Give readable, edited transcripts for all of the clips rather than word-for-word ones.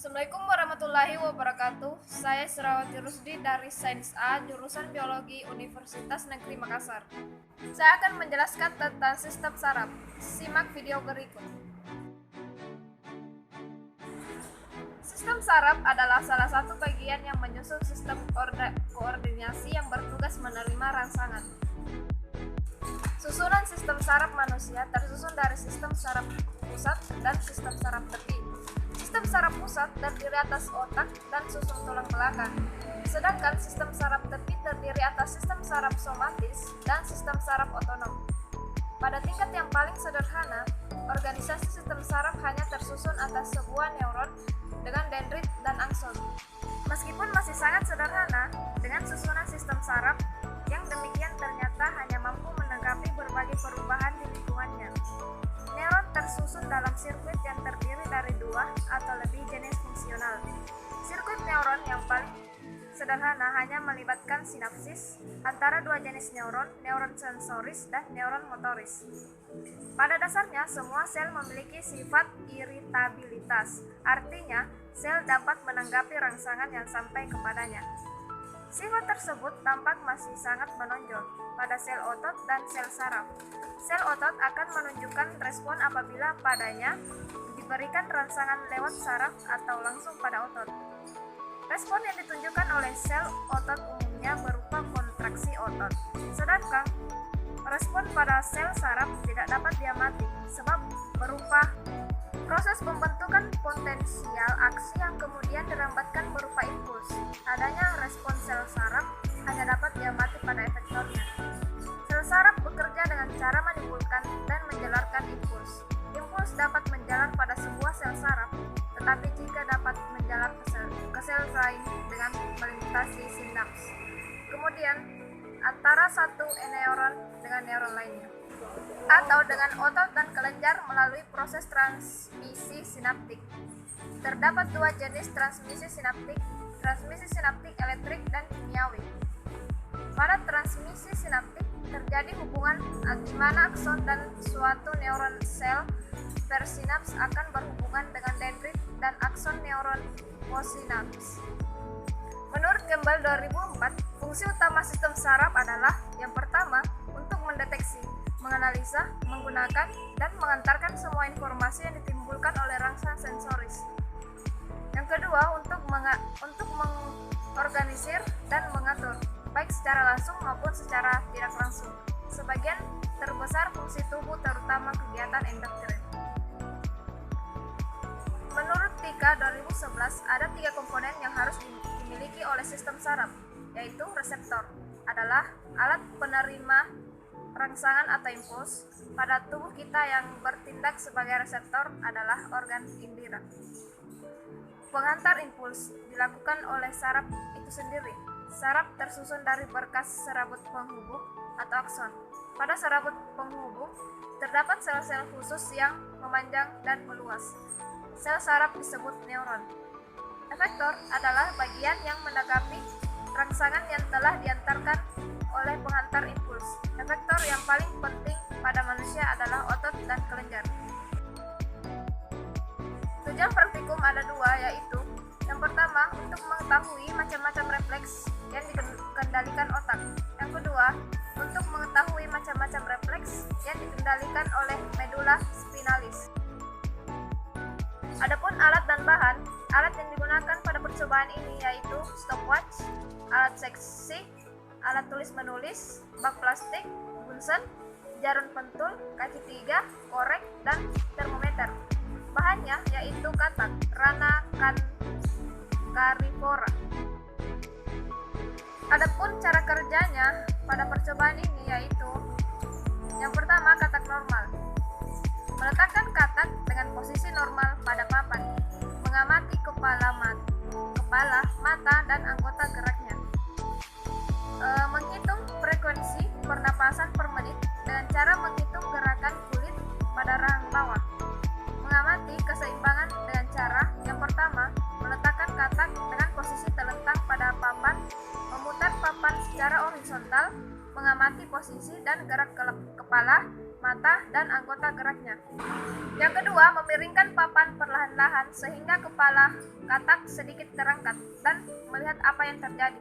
Assalamualaikum warahmatullahi wabarakatuh. Saya Serawati Rusdi dari Sains A, jurusan Biologi Universitas Negeri Makassar. Saya akan menjelaskan tentang sistem saraf. Simak video berikut. Sistem saraf adalah salah satu bagian yang menyusun sistem koordinasi yang bertugas menerima rangsangan. Susunan sistem saraf manusia tersusun dari sistem saraf pusat dan sistem saraf tepi. Sistem saraf pusat terdiri atas otak dan susun tulang belakang, sedangkan sistem saraf tepi terdiri atas sistem saraf somatis dan sistem saraf otonom. Pada tingkat yang paling sederhana, organisasi sistem saraf hanya tersusun atas sebuah neuron dengan dendrit dan akson. Meskipun masih sangat sederhana, dengan susunan sistem saraf yang demikian ternyata hanya mampu menanggapi berbagai perubahan di lingkungannya. Neuron tersusun dalam sirkuit yang terdiri dari dua atau lebih jenis fungsional. Sirkuit neuron yang paling sederhana hanya melibatkan sinapsis antara dua jenis neuron, neuron sensoris dan neuron motoris. Pada dasarnya, semua sel memiliki sifat iritabilitas, artinya sel dapat menanggapi rangsangan yang sampai kepadanya. Sifat tersebut tampak masih sangat menonjol pada sel otot dan sel saraf. Sel otot akan menunjukkan respon apabila padanya diberikan rangsangan lewat saraf atau langsung pada otot. Respon yang ditunjukkan oleh sel otot umumnya berupa kontraksi otot, sedangkan respon pada sel saraf tidak dapat diamati sebab berupa proses pembentukan potensial aksi yang kemudian dirambatkan berupa impuls. Adanya respon sel saraf hanya dapat diamati pada efektornya. Sel saraf bekerja dengan cara menimbulkan dan menjalarkan impuls. Impuls dapat menjalar pada sebuah sel saraf, tetapi jika dapat menjalar ke sel lain dengan melintasi sinaps, kemudian antara satu neuron dengan neuron lainnya, atau dengan otot dan kelenjar melalui proses transmisi sinaptik. Terdapat dua jenis transmisi sinaptik elektrik dan kimiawi. Pada transmisi sinaptik terjadi hubungan di mana akson dan suatu neuron sel persinaps akan berhubungan dengan dendrit dan akson neuron posinaps. Menurut Campbell 2004, fungsi utama sistem saraf adalah yang pertama, untuk mendeteksi, menganalisa, menggunakan, dan mengantarkan semua informasi yang ditimbulkan oleh rangsangan sensoris. Yang kedua, untuk mengorganisir dan mengatur, baik secara langsung maupun secara tidak langsung, sebagian terbesar fungsi tubuh terutama kegiatan endokrin. Menurut Tika 2011, ada 3 komponen yang harus dimiliki oleh sistem saraf, yaitu reseptor, adalah alat penerima rangsangan atau impuls. Pada tubuh kita yang bertindak sebagai reseptor adalah organ indera. Penghantar impuls dilakukan oleh saraf itu sendiri. Saraf tersusun dari berkas serabut penghubung atau akson. Pada serabut penghubung terdapat sel-sel khusus yang memanjang dan meluas. Sel saraf disebut neuron. Efektor adalah bagian yang menanggapi rangsangan yang telah diantarkan oleh penghantar impuls. Efektor yang paling penting pada manusia adalah otot dan kelenjar. Tujuan praktikum ada 2, yaitu yang pertama, untuk mengetahui macam-macam refleks yang dikendalikan otak. Yang kedua, untuk mengetahui macam-macam refleks yang dikendalikan oleh medula spinalis. Adapun alat dan bahan, alat yang digunakan pada percobaan ini yaitu stopwatch, alat seksi, alat tulis-menulis, bak plastik, bunsen, jarum pentul, kaki 3, korek, dan termometer. Bahannya yaitu katak, rana carnivora. Adapun cara kerjanya pada percobaan ini yaitu yang pertama, katak normal. Meletakkan katak dengan posisi normal pada papan, mengamati kepala, mata, dan anggota geraknya. Menghitung frekuensi pernapasan per menit dengan cara menghitung gerakan kulit pada rahang bawah. Mengamati keseimbangan dengan cara yang pertama, meletakkan katak dengan posisi terlentang pada papan, memutar papan secara horizontal, mengamati posisi dan gerak kepala, mata, dan anggota geraknya. Yang kedua, memiringkan papan perlahan-lahan sehingga kepala katak sedikit terangkat dan melihat apa yang terjadi.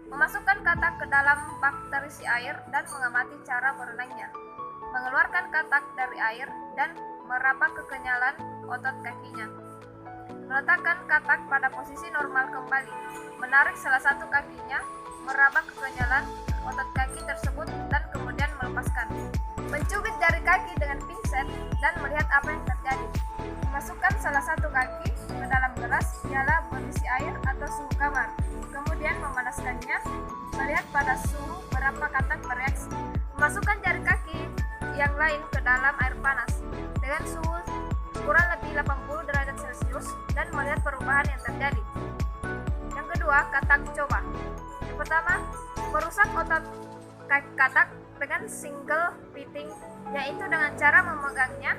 Memasukkan katak ke dalam bak terisi air dan mengamati cara berenangnya. Mengeluarkan katak dari air dan meraba kekenyalan otot kakinya. Meletakkan katak pada posisi normal kembali. Menarik salah satu kakinya, meraba kekenyalan otot kaki tersebut dan kemudian melepaskan. Mencubit jari kaki dengan pinset dan melihat apa yang terjadi. Masukkan salah satu kaki ke dalam gelas piala berisi air atau suhu kamar. Kemudian memanaskannya, melihat pada suhu berapa katak bereaksi. Masukkan jari kaki yang lain ke dalam air panas dengan suhu kurang lebih 80 derajat Celcius dan melihat perubahan yang terjadi. Yang kedua, katak coba. Yang pertama, merusak otot katak dengan single fitting, yaitu dengan cara memegangnya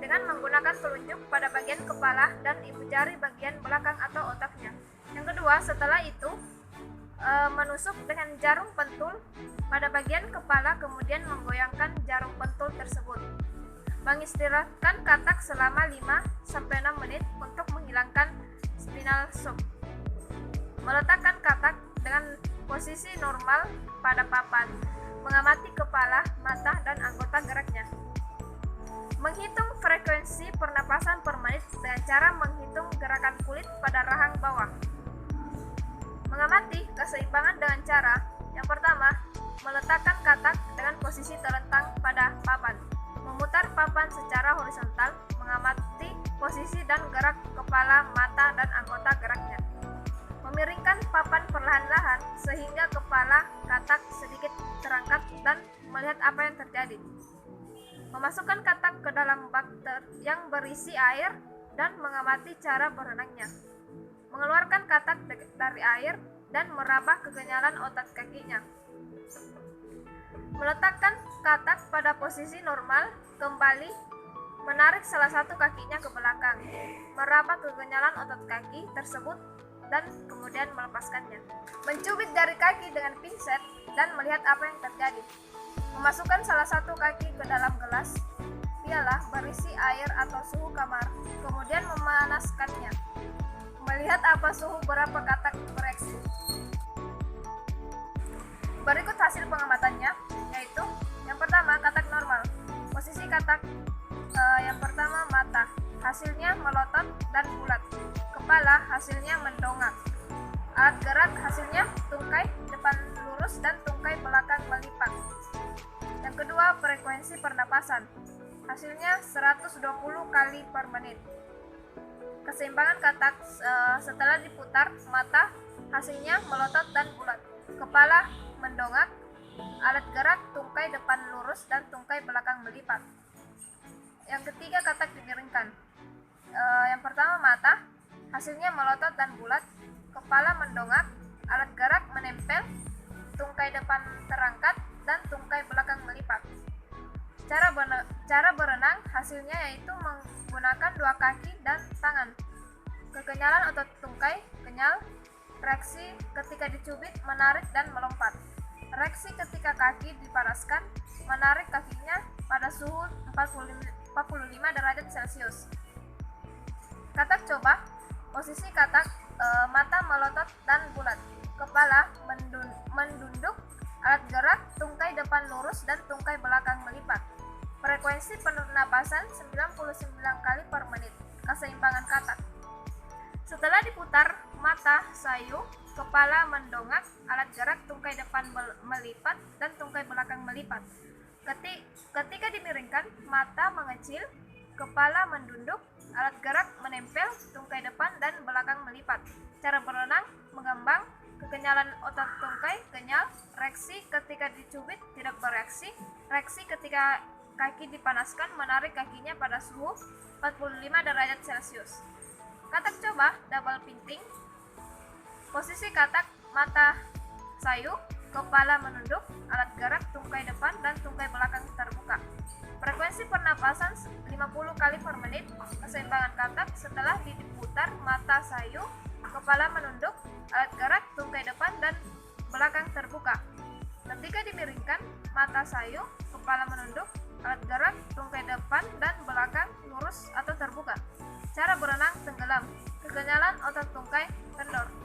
dengan menggunakan telunjuk pada bagian kepala dan ibu jari bagian belakang atau otaknya. Yang kedua, setelah itu menusuk dengan jarum pentul pada bagian kepala, kemudian menggoyangkan jarum pentul tersebut. Mengistirahatkan katak selama 5-6 menit untuk menghilangkan spinal shock. Meletakkan katak dengan posisi normal pada papan. Mengamati kepala, mata, dan anggota geraknya. Menghitung frekuensi pernapasan per menit dengan cara menghitung gerakan kulit pada rahang bawah. Mengamati keseimbangan dengan cara yang pertama, meletakkan katak dengan posisi terlentang pada papan. Memutar papan secara horizontal, mengamati posisi dan gerak kepala, mata, dan anggota geraknya. Memiringkan papan perlahan-lahan sehingga kepala katak sedikit terangkat dan melihat apa yang terjadi. Memasukkan katak ke dalam bak yang berisi air dan mengamati cara berenangnya. Mengeluarkan katak dari air dan meraba kekenyalan otot kakinya. Meletakkan katak pada posisi normal kembali, menarik salah satu kakinya ke belakang, meraba kekenyalan otot kaki tersebut dan kemudian melepaskannya. Mencubit jari kaki dengan pinset dan melihat apa yang terjadi. Memasukkan salah satu kaki ke dalam gelas piala berisi air atau suhu kamar, kemudian memanaskannya. Melihat apa suhu berapa katak bereaksi. Berikut hasil pengamatannya, yaitu yang pertama, katak normal. Posisi katak yang pertama, mata, hasilnya melotot dan bulat. Kepala hasilnya mendongak. Alat gerak hasilnya tungkai depan lurus dan tungkai belakang melipat. Yang kedua, frekuensi pernapasan, hasilnya 120 kali per menit. Keseimbangan katak setelah diputar, mata hasilnya melotot dan bulat. Kepala mendongak. Alat gerak tungkai depan lurus dan tungkai belakang melipat. Yang ketiga, katak dimiringkan. Yang pertama, mata hasilnya melotot dan bulat. Kepala mendongak. Alat gerak menempel. Tungkai depan terangkat dan tungkai belakang melipat. Cara berenang hasilnya yaitu menggunakan dua kaki dan tangan. Kekenyalan otot tungkai kenyal. Reaksi ketika dicubit, menarik dan melompat. Reaksi ketika kaki dipanaskan, menarik kakinya pada suhu 45 derajat Celcius. Katak coba, posisi katak, mata melotot dan bulat. Kepala mendunduk. Alat gerak tungkai depan lurus dan tungkai belakang melipat. Frekuensi pernapasan 99 kali per menit. Keseimbangan katak. Setelah diputar, mata sayu, kepala mendongak, alat gerak tungkai depan melipat dan tungkai belakang melipat. Ketika dimiringkan, mata mengecil, kepala mendunduk, alat gerak menempel, tungkai depan dan belakang melipat. Cara berenang, mengembang, kekenyalan otot tungkai kenyal, reaksi ketika dicubit tidak bereaksi, reaksi ketika kaki dipanaskan, menarik kakinya pada suhu 45 derajat Celcius. Katak coba, double pinting. Posisi katak, mata sayu, kepala menunduk, alat gerak tungkai depan dan tungkai belakang terbuka. Frekuensi pernapasan 50 kali per menit. Keseimbangan katak setelah diputar, mata sayu, kepala menunduk, alat gerak tungkai depan dan belakang terbuka. Ketika dimiringkan, mata sayu, kepala menunduk, alat gerak, tungkai depan dan belakang lurus atau terbuka. Cara berenang tenggelam, kekenyalan otot tungkai kendor.